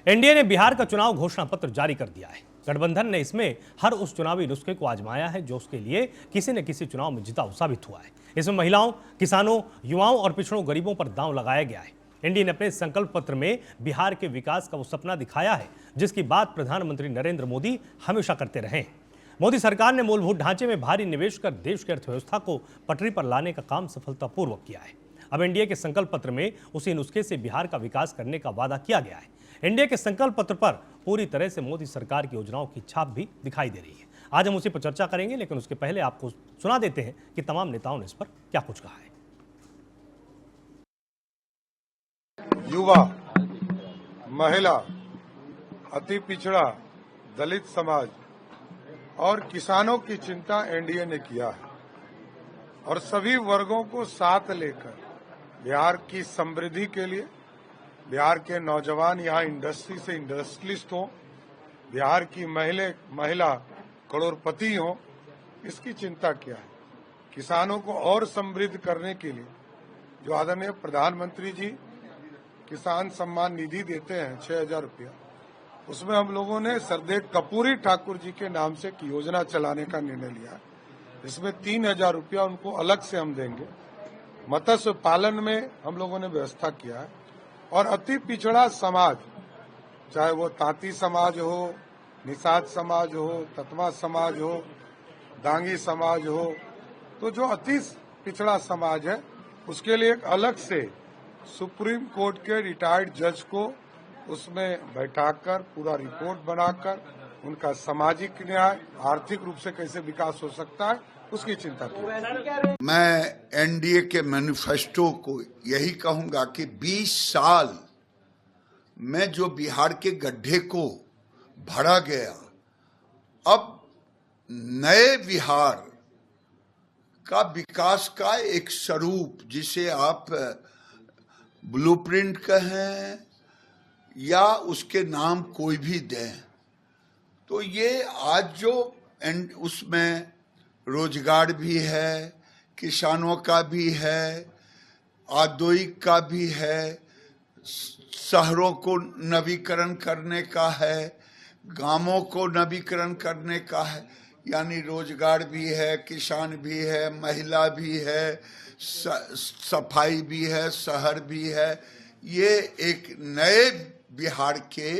NDA ने बिहार का चुनाव घोषणा पत्र जारी कर दिया है। गठबंधन ने इसमें हर उस चुनावी नुस्खे को आजमाया है जो उसके लिए किसी न किसी चुनाव में जिताऊ साबित हुआ है। इसमें महिलाओं, किसानों, युवाओं और पिछड़ों गरीबों पर दांव लगाया गया है। एनडीए ने अपने संकल्प पत्र में बिहार के विकास का वो सपना दिखाया है जिसकी बात प्रधानमंत्री नरेंद्र मोदी हमेशा करते रहे हैं। मोदी सरकार ने मूलभूत ढांचे में भारी निवेश कर देश की अर्थव्यवस्था को पटरी पर लाने का काम सफलतापूर्वक किया है। अब एनडीए के संकल्प पत्र में उसी नुस्खे से बिहार का विकास करने का वादा किया गया है। एनडीए के संकल्प पत्र पर पूरी तरह से मोदी सरकार की योजनाओं की छाप भी दिखाई दे रही है। आज हम उसी पर चर्चा करेंगे, लेकिन उसके पहले आपको सुना देते हैं कि तमाम नेताओं ने इस पर क्या कुछ कहा है। युवा, महिला, अति पिछड़ा, दलित समाज और किसानों की चिंता एनडीए ने किया है और सभी वर्गों को साथ लेकर बिहार की समृद्धि के लिए, बिहार के नौजवान यहाँ इंडस्ट्री से इंडस्ट्रियलिस्ट हों, बिहार की महिला करोड़पति हों, इसकी चिंता किया है। किसानों को और समृद्ध करने के लिए जो आदरणीय प्रधानमंत्री जी किसान सम्मान निधि देते हैं 6,000 रुपया, उसमें हम लोगों ने सरदेव कपूरी ठाकुर जी के नाम से एक योजना चलाने का निर्णय लिया है। इसमें 3,000 रुपया उनको अलग से हम देंगे। मत्स्य पालन में हम लोगों ने व्यवस्था किया है और अति पिछड़ा समाज, चाहे वो तांती समाज हो, निषाद समाज हो, ततमा समाज हो, दांगी समाज हो, तो जो अति पिछड़ा समाज है उसके लिए एक अलग से सुप्रीम कोर्ट के रिटायर्ड जज को उसमें बैठाकर पूरा रिपोर्ट बनाकर उनका सामाजिक न्याय, आर्थिक रूप से कैसे विकास हो सकता है उसकी चिंता की। मैं एनडीए के मैनिफेस्टो को यही कहूंगा कि 20 साल में जो बिहार के गड्ढे को भरा गया, अब नए बिहार का विकास का एक स्वरूप, जिसे आप ब्लूप्रिंट कहें या उसके नाम कोई भी दें, तो ये आज जो उसमें रोजगार भी है, किसानों का भी है, औद्योगिक का भी है, शहरों को नवीकरण करने का है, गांवों को नवीकरण करने का है, यानी रोजगार भी है, किसान भी है, महिला भी है, सफाई भी है, शहर भी है। ये एक नए बिहार के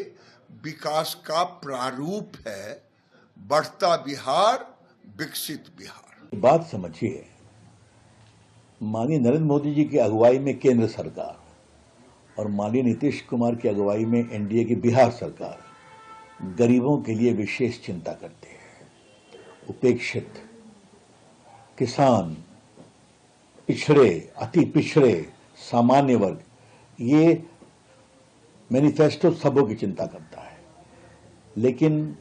विकास का प्रारूप है, बढ़ता बिहार, विकसित बिहार। बात समझिए, माननीय नरेंद्र मोदी जी की अगुवाई में केंद्र सरकार और माननीय नीतीश कुमार की अगुवाई में एनडीए की बिहार सरकार गरीबों के लिए विशेष चिंता करते हैं। उपेक्षित, किसान, पिछड़े, अति पिछड़े, सामान्य वर्ग, ये मैनिफेस्टो सबों की चिंता करता है। लेकिन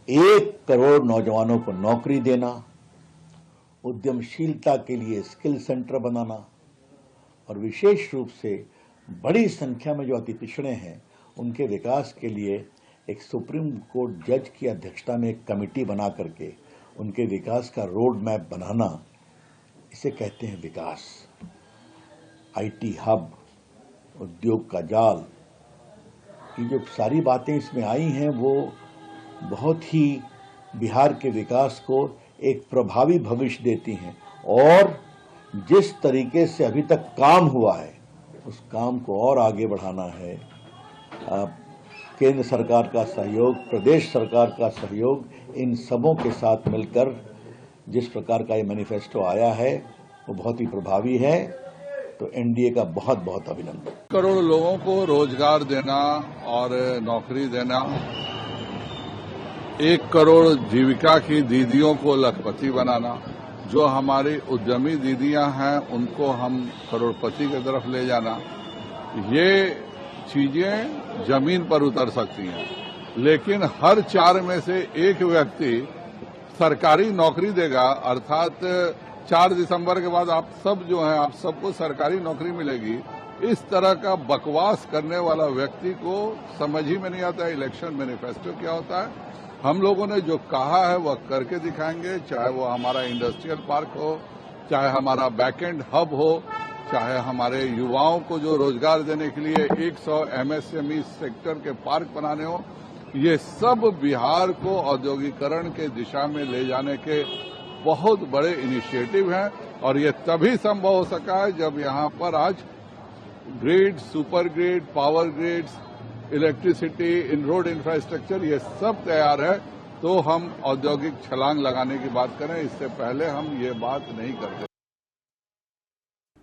1 करोड़ नौजवानों को नौकरी देना, उद्यमशीलता के लिए स्किल सेंटर बनाना और विशेष रूप से बड़ी संख्या में जो अति पिछड़े हैं उनके विकास के लिए एक सुप्रीम कोर्ट जज की अध्यक्षता में एक कमेटी बना करके उनके विकास का रोड मैप बनाना, इसे कहते हैं विकास। आईटी हब, उद्योग का जाल, ये जो सारी बातें इसमें आई हैं वो बहुत ही बिहार के विकास को एक प्रभावी भविष्य देती हैं और जिस तरीके से अभी तक काम हुआ है उस काम को और आगे बढ़ाना है। केंद्र सरकार का सहयोग, प्रदेश सरकार का सहयोग, इन सबों के साथ मिलकर जिस प्रकार का ये मैनिफेस्टो आया है वो बहुत ही प्रभावी है। तो एनडीए का बहुत बहुत अभिनंदन। करोड़ लोगों को रोजगार देना और नौकरी देना, 1 करोड़ जीविका की दीदियों को लखपति बनाना, जो हमारी उद्यमी दीदियां हैं उनको हम करोड़पति की तरफ ले जाना, ये चीजें जमीन पर उतर सकती हैं। लेकिन हर 4 में से 1 व्यक्ति सरकारी नौकरी देगा, अर्थात 4 दिसंबर के बाद आप सब जो हैं, आप सबको सरकारी नौकरी मिलेगी, इस तरह का बकवास करने वाला व्यक्ति को समझ ही में नहीं आता इलेक्शन मैनिफेस्टो क्या होता है। हम लोगों ने जो कहा है वह करके दिखाएंगे, चाहे वो हमारा इंडस्ट्रियल पार्क हो, चाहे हमारा बैकएंड हब हो, चाहे हमारे युवाओं को जो रोजगार देने के लिए 100 एमएसएमई सेक्टर के पार्क बनाने हो, ये सब बिहार को औद्योगिकरण के दिशा में ले जाने के बहुत बड़े इनिशिएटिव हैं और ये तभी संभव हो सका है जब यहाँ पर आज grid, super grid, power grids, electricity, in road infrastructure ये सब तैयार है तो हम औद्योगिक छलांग लगाने की बात करें। इससे पहले हम ये बात नहीं करते।